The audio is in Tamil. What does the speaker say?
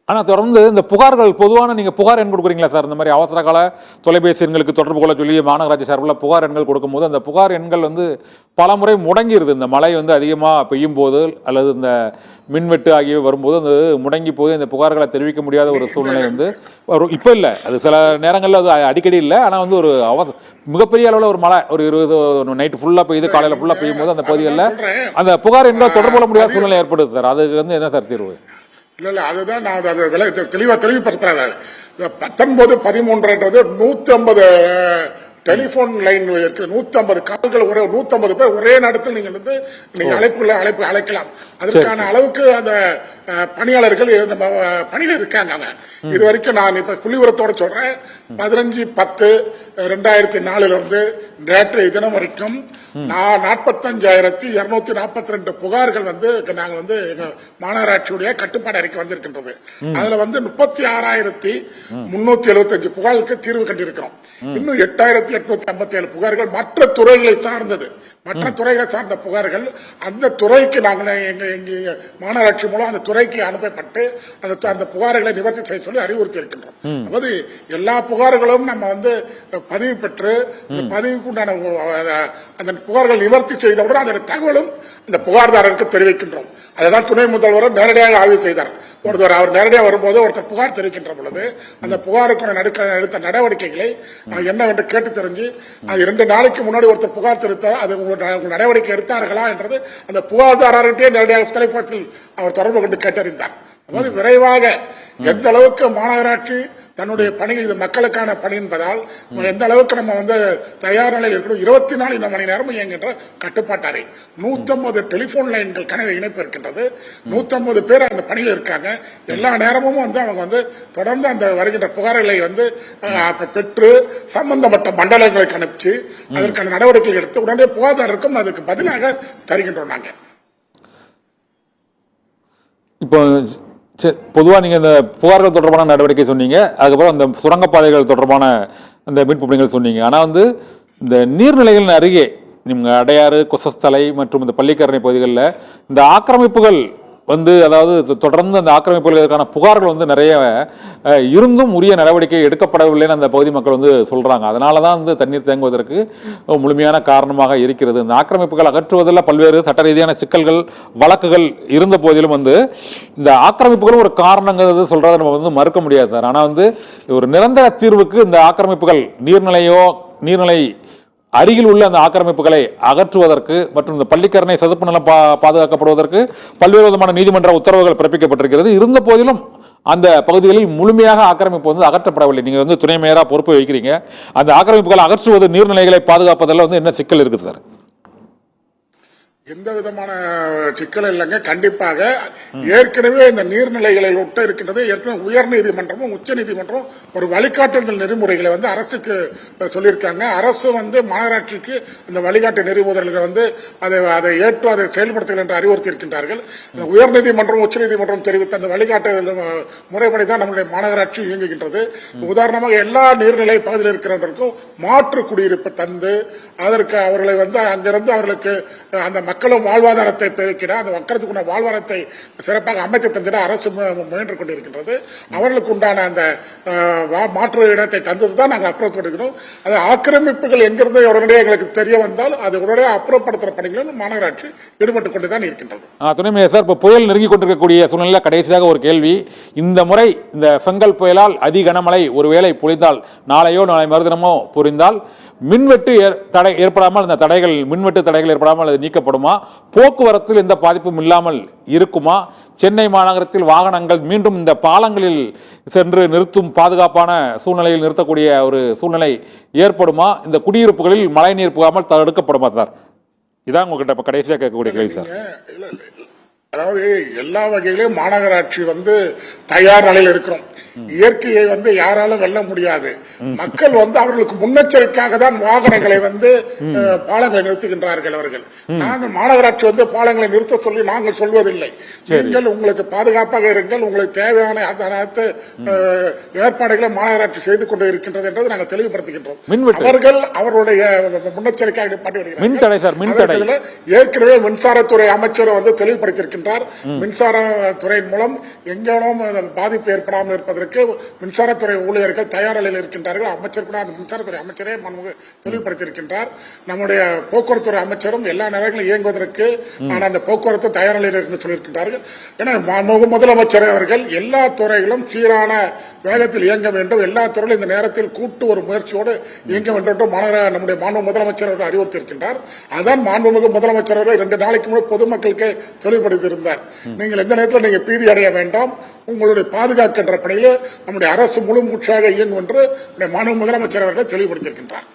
ஆனால் தொடர்ந்து இந்த புகார்கள் பொதுவான நீங்கள் புகார் எண் கொடுக்குறீங்களா சார்? இந்த மாதிரி அவசர கால தொலைபேசி எண்களுக்கு தொடர்பு கொள்ள சொல்லி மாநகராட்சி சார்பில் புகார் எண்கள் கொடுக்கும்போது அந்த புகார் எண்கள் வந்து பல முறை முடங்கிடுது. இந்த மழை வந்து அதிகமாக பெய்யும் போது அல்லது இந்த மின்வெட்டு ஆகியவை வரும்போது அது முடங்கி போது இந்த புகார்களை தெரிவிக்க முடியாத ஒரு சூழ்நிலை வந்து இப்போ இல்லை, அது சில நேரங்களில் அது அடிக்கடி இல்லை. ஆனால் வந்து ஒரு மிகப்பெரிய அளவில் ஒரு மழை ஒரு 20 நைட்டு ஃபுல்லாக பெய்யுது, காலையில் ஃபுல்லாக பெய்யும் போது அந்த பகுதிகளில் அந்த புகார் எண்களை தொடர்பு கொள்ள முடியாத சூழ்நிலை ஏற்படுது சார். அதுக்கு வந்து என்ன சார் தீர்வு? இல்ல அதுதான் நான் அதை தெளிவுபடுத்துறேன். 19-13 150 டெலிபோன் லைன் இருக்கு. 150 கால்கள், 150 பேர் ஒரே நேரத்தில் நீங்க அழைக்கலாம். அதற்கான அளவுக்கு அந்த பணியாளர்கள் பணியில இருக்காங்க. இது வரைக்கும் நான் இப்ப புள்ளிவிவரத்தோட சொல்றேன். 15-10-2004 நேற்றைய தினம் வரைக்கும் 45,242 புகார்கள் நாங்க எங்க மாநகராட்சியுடைய கட்டுப்பாடு அறிக்கை வந்திருக்கின்றது. அதுல 36,375 புகார்களுக்கு தீர்வு கண்டிருக்கிறோம். இன்னும் 8,857 புகார்கள் மற்ற துறைகளை சார்ந்தது. மற்ற துறைகளை சார்ந்த புகார்கள் அந்த துறைக்கு நாங்கள் எங்க மாநகராட்சி மூலம் அந்த துறைக்கு அனுப்பப்பட்டு அந்த புகார்களை நிவர்த்தி செய்ய சொல்லி அறிவுறுத்தி இருக்கின்றோம். அதாவது எல்லா புகார்களும் நம்ம பதிவு பெற்று பதிவுக்கு உண்டான அந்த புகார்கள் நிவர்த்தி செய்தவுடன் அந்த தகவலும் இந்த புகார்தாரருக்கு தெரிவிக்கின்றோம். அதுதான் துணை முதல்வர் நேரடியாக ஆய்வு செய்தார். அவர் நேரடியாக வரும்போது ஒருத்தர் புகார் தெரிவிக்கின்ற பொழுது அந்த புகாருக்கு எடுத்த நடவடிக்கைகளை என்னவென்று கேட்டு தெரிஞ்சு அது 2 நாளைக்கு முன்னாடி ஒருத்தர் புகார் தெரிவித்தார், அது நடவடிக்கை எடுத்தார்களா என்றது அந்த புகார்தாரர்கிட்டே நேரடியாக தொலைபேசியில் அவர் தொடர்பு கொண்டு கேட்டறிந்தார். அதாவது விரைவாக எந்த அளவுக்கு மாநகராட்சி தன்னுடைய பணி இது மக்களுக்கான பணி என்பதால் எந்த அளவுக்கு நம்ம தயார் நிலையில் இருக்கணும். 24 மணி நேரமும் இயங்குகின்ற கட்டுப்பாட்டு அறை, 150 டெலிபோன் லைன்கள் கனவு இணைப்பு இருக்கின்றது. 150 பேர் அந்த பணியில் இருக்காங்க. எல்லா நேரமும் அவங்க தொடர்ந்து அந்த வருகின்ற புகார்களை பெற்று சம்பந்தப்பட்ட மண்டலங்களுக்கு அனுப்பிச்சு அதற்கான நடவடிக்கைகள் எடுத்து உடனே புகார்தாரருக்கும் அதுக்கு பதிலாக தருகின்றோம். நாங்க இப்போ பொதுவாக நீங்கள் இந்த புகார்கள் தொடர்பான நடவடிக்கை சொன்னீங்க, அதுக்கப்புறம் அந்த சுரங்கப்பாதைகள் தொடர்பான அந்த மீட்பு பணிகள் சொன்னீங்க. ஆனால் இந்த நீர்நிலைகளின் அருகே நீங்கள் அடையாறு, கொசஸ்தலை மற்றும் இந்த பள்ளிக்கரணை பகுதிகளில் இந்த ஆக்கிரமிப்புகள் அதாவது தொடர்ந்து அந்த ஆக்கிரமிப்புகளுக்கான புகார்கள் நிறைய இருந்தும் உரிய நடவடிக்கை எடுக்கப்படவில்லைன்னு அந்த பகுதி மக்கள் சொல்கிறாங்க. அதனால தான் தண்ணீர் தேங்குவதற்கு முழுமையான காரணமாக இருக்கிறது. இந்த ஆக்கிரமிப்புகள் அகற்றுவதில் பல்வேறு சட்ட ரீதியான சிக்கல்கள், வழக்குகள் இருந்த போதிலும் இந்த ஆக்கிரமிப்புகளும் ஒரு காரணங்கிறது சொல்கிறத நம்ம மறுக்க முடியாது சார். ஆனால் ஒரு நிரந்தர தீர்வுக்கு இந்த ஆக்கிரமிப்புகள் நீர்நிலை அருகில் உள்ள அந்த ஆக்கிரமிப்புகளை அகற்றுவதற்கு மற்றும் இந்த பள்ளிக்கரணை சதுப்பு நிலம் பாதுகாக்கப்படுவதற்கு பல்வேறு விதமான நீதிமன்ற உத்தரவுகள் பிறப்பிக்கப்பட்டிருக்கிறது. இருந்த போதிலும் அந்த பகுதிகளில் முழுமையாக ஆக்கிரமிப்பு அகற்றப்படவில்லை. நீங்க துணை மேயரா பொறுப்பு வைக்கிறீங்க. அந்த ஆக்கிரமிப்புகளை அகற்றுவது, நீர்நிலைகளை பாதுகாப்பதில் என்ன சிக்கல் இருக்குது சார்? எந்த விதமான சிக்கல் இல்லைங்க. கண்டிப்பாக ஏற்கனவே இந்த நீர்நிலைகளை ஒட்ட இருக்கின்றது. ஏற்கனவே உயர் நீதிமன்றமும் உச்ச நீதிமன்றம் ஒரு வழிகாட்டுதல் நெறிமுறைகளை அரசுக்கு சொல்லியிருக்காங்க. அரசு மாநகராட்சிக்கு அந்த வழிகாட்டு நெறிமுறைகளை அதை ஏற்று அதை செயல்படுத்துங்கள் என்று அறிவுறுத்தி இருக்கின்றார்கள். உயர் நீதிமன்றம் உச்ச நீதிமன்றம் தெரிவித்த அந்த வழிகாட்டுதல் முறைப்படி தான் நம்முடைய மாநகராட்சி இயங்குகின்றது. உதாரணமாக எல்லா நீர்நிலை பகுதியில் இருக்கிறவர்களுக்கும் மாற்று குடியிருப்பு தந்து அதற்கு அவர்களை அங்கிருந்து அவர்களுக்கு அந்த மக்களும் வாழ்வாதாரத்தை பெருக்கிட அந்த மக்களுக்கு வாழ்வாதாரத்தை சிறப்பாக அமைத்து தந்திட அரசு முயன்று கொண்டிருக்கின்றது. அவர்களுக்கு உண்டான அந்த மாற்று இடத்தை தந்ததுதான் நாங்கள் அப்புறப்படுகிறோம். அது ஆக்கிரமிப்புகள் எங்கிருந்து உடனடியாக எங்களுக்கு தெரிய வந்தால் அது உடனடியாக அப்புறப்படுத்துற பணிகளும் மாநகராட்சி ஈடுபட்டுக் கொண்டுதான் இருக்கின்றது. துணை மேயர் சார், இப்போ புயல் நெருங்கி கொண்டிருக்கக்கூடிய சூழ்நிலை கடைசியாக ஒரு கேள்வி. இந்த முறை இந்த பெங்கல் புயலால் அதி கனமழை ஒருவேளை பொழிந்தால், நாளையோ நாளை மறுதினமோ பொழிந்தால் மின்வெட்டு ஏற்படாமல் இந்த மின்வெட்டு தடைகள் ஏற்படாமல் அது நீக்கப்படுமா? போக்குவரத்தில் எந்த பாதிப்பும் இல்லாமல் இருக்குமா? சென்னை மாநகரத்தில் வாகனங்கள் மீண்டும் இந்த பாலங்களில் சென்று நிறுத்தும் பாதுகாப்பான சூழ்நிலையில் நிறுத்தக்கூடிய ஒரு சூழ்நிலை ஏற்படுமா? இந்த குடியிருப்புகளில் மழை நீர் புகாமல் தடுக்கப்படுமா சார்? இதான் உங்ககிட்ட இப்ப கடைசியாக கேட்கக்கூடிய கேள்வி சார். அதாவது எல்லா வகையிலும் மாநகராட்சி தயார் நிலையில் இருக்கிறோம். இயற்கையை யாராலும் வெல்ல முடியாது. மக்கள் அவர்களுக்கு முன்னெச்சரிக்கையாக தான் வாகனங்களை பாலங்களை நிறுத்துகின்றார்கள். அவர்கள் நாங்கள் மாநகராட்சி பாலங்களை நிறுத்த சொல்லி நாங்கள் சொல்வதில்லை. நீங்கள் உங்களுக்கு பாதுகாப்பாக இருங்கள், உங்களுக்கு தேவையான அனைத்து ஏற்பாடுகளை மாநகராட்சி செய்து கொண்டு இருக்கின்றது என்றதை நாங்கள் தெளிவுபடுத்துகின்றோம். அவர்கள் அவருடைய முன்னெச்சரிக்கையாக ஏற்கனவே மின்சாரத்துறை அமைச்சர் தெளிவுபடுத்தியிருக்கின்றார். தெளிவுபடுத்தியிருக்கின்றார். மின்சார துறையின் மூலம் எங்கேனும் பாதிப்பு ஏற்படாமல் இருப்பதற்கு மின்சாரத்துறை ஊழியர்கள் தயார் நிலையில் இருக்கின்றார்கள். அமைச்சர் கூட அந்த மின்சாரத்துறை அமைச்சரே தெளிவுபடுத்தியிருக்கின்றார். நம்முடைய போக்குவரத்துறை அமைச்சரும் எல்லா நேரங்களும் இயங்குவதற்கு ஆனால் அந்த போக்குவரத்து தயார் நிலையில் இருந்து சொல்லியிருக்கின்றார்கள். ஏன்னா முதலமைச்சர் அவர்கள் எல்லா துறைகளும் சீரான வேகத்தில் இயங்க வேண்டும், எல்லா துறையிலும் இந்த நேரத்தில் கூட்டு ஒரு முயற்சியோடு இயங்க வேண்டும் என்று நம்முடைய மாண்பு முதலமைச்சர் அவர்கள் அறிவுறுத்தியிருக்கின்றார். அதான் மாண்புமிகு முதலமைச்சர் அவர்கள் 2 நாளைக்கு முன்பு பொதுமக்களுக்கு தெளிவுபடுத்தியிருந்தார். நீங்கள் எந்த நேரத்தில் நீங்க பீதி அடைய வேண்டாம், உங்களுடைய பாதுகாக்கின்ற பணியில் நம்முடைய அரசு முழு மூச்சாக இயங்கும் என்று மாண்பு முதலமைச்சர் அவர்கள் தெளிவுபடுத்தியிருக்கின்றார்.